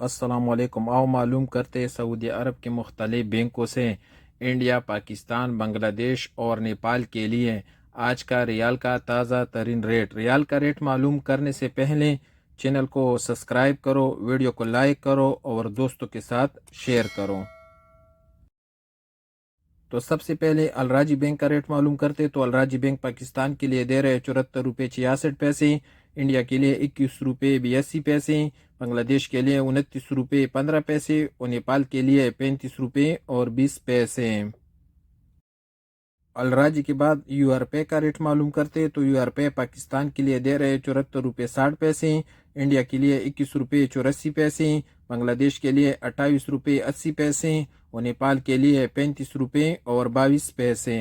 अस्सलामुअलैकुम। आओ मालूम करते सऊदी अरब के मुख्तलिफ बैंकों से इंडिया, पाकिस्तान, बांग्लादेश और नेपाल के लिए आज का रियाल का ताज़ा तरीन रेट। रियाल का रेट मालूम करने से पहले चैनल को सब्सक्राइब करो, वीडियो को लाइक करो और दोस्तों के साथ शेयर करो। तो सबसे पहले अलराजी बैंक का रेट मालूम करते तो अलराजी बैंक पाकिस्तान के लिए दे रहे 74 रुपये 66 पैसे, इंडिया के लिए 21 रुपये 82 पैसे, बांग्लादेश के लिए 29 रुपये 15 पैसे और नेपाल के लिए 35 रुपये 20 पैसे। अलराजी के बाद यूआर पे का रेट मालूम करते तो यूआर पे पाकिस्तान के लिए दे रहे 74 रुपये 60 पैसे, इंडिया के लिए 21 रुपये 84 पैसे, बांग्लादेश के लिए 28 रुपये 80 पैसे और नेपाल के लिए 35 रुपये 22 पैसे।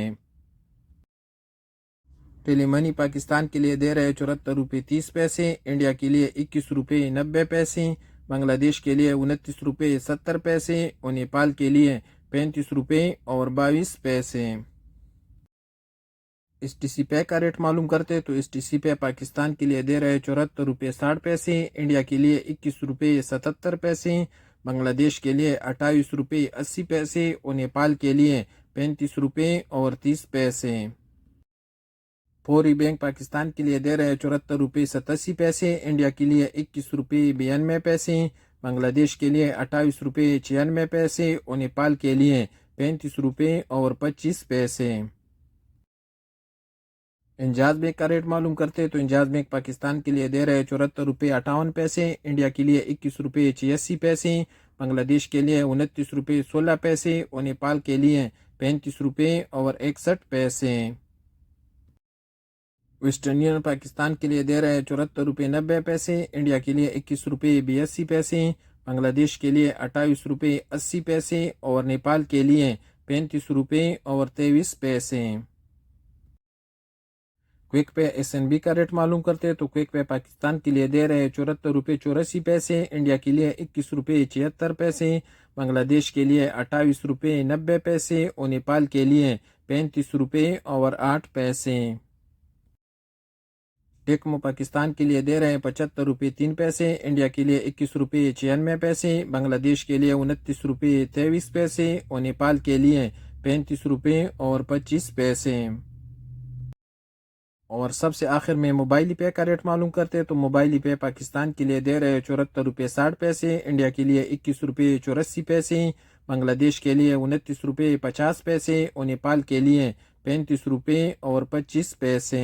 टेली मनी पाकिस्तान के लिए दे रहे 74 रुपये 30 पैसे, इंडिया के लिए 21 रुपये 90 पैसे, बांग्लादेश के लिए 29 रुपये 70 पैसे और नेपाल के लिए 35 रुपये 22 पैसे। STC पे का रेट मालूम करते तो STC पे पाकिस्तान के लिए दे रहे 74 रुपये 60 पैसे, इंडिया के लिए 21 रुपये 77 पैसे, बांग्लादेश के लिए 28 रुपये 80 पैसे और नेपाल के लिए 35 रुपये 30 पैसे। फौरी बैंक पाकिस्तान के लिए दे रहे 74 रुपये 87 पैसे, इंडिया के लिए 21 रुपये 92 पैसे, बांग्लादेश के लिए 28 रुपये 96 पैसे और नेपाल के लिए 35 रुपये 25 पैसे। इंजाज बैंक का रेट मालूम करते तो इंजाज बैंक पाकिस्तान के लिए दे रहे 74 रुपये 58 पैसे, इंडिया के लिए 21 रुपये 86 पैसे, बांग्लादेश के लिए 29 रुपये 16 पैसे और नेपाल के लिए 35 रुपये 61 पैसे। वेस्टर्न यूनियन पाकिस्तान के लिए दे रहे 74 रुपये 90 पैसे, इंडिया के लिए 21 रुपये 82 पैसे, बांग्लादेश के लिए 28 रुपये 80 पैसे और नेपाल के लिए 35 रुपये 23 पैसे। क्विक पे SNB का रेट मालूम करते तो क्विक पे पाकिस्तान के लिए दे रहे 74 रुपये 84 पैसे, इंडिया के लिए 21 रुपये 76 पैसे, बांग्लादेश के लिए 28 रुपये 90 पैसे और नेपाल के लिए 35 रुपये 8 पैसे। टेकमो पाकिस्तान के लिए दे रहे हैं 75 रुपये 3 पैसे, इंडिया के लिए 21 रुपये 96 पैसे, बांग्लादेश के लिए 29 रुपये 23 पैसे और नेपाल के लिए 35 रुपये 25 पैसे। और सबसे आखिर में मोबाइल पे का रेट मालूम करते हैं तो मोबाइल पे पाकिस्तान के लिए दे रहे 74 रुपये 60 पैसे, इंडिया के लिए 21 रुपये 84 पैसे, बांग्लादेश के लिए 29 रुपये 50 पैसे और नेपाल के लिए 35 रुपये 25 पैसे।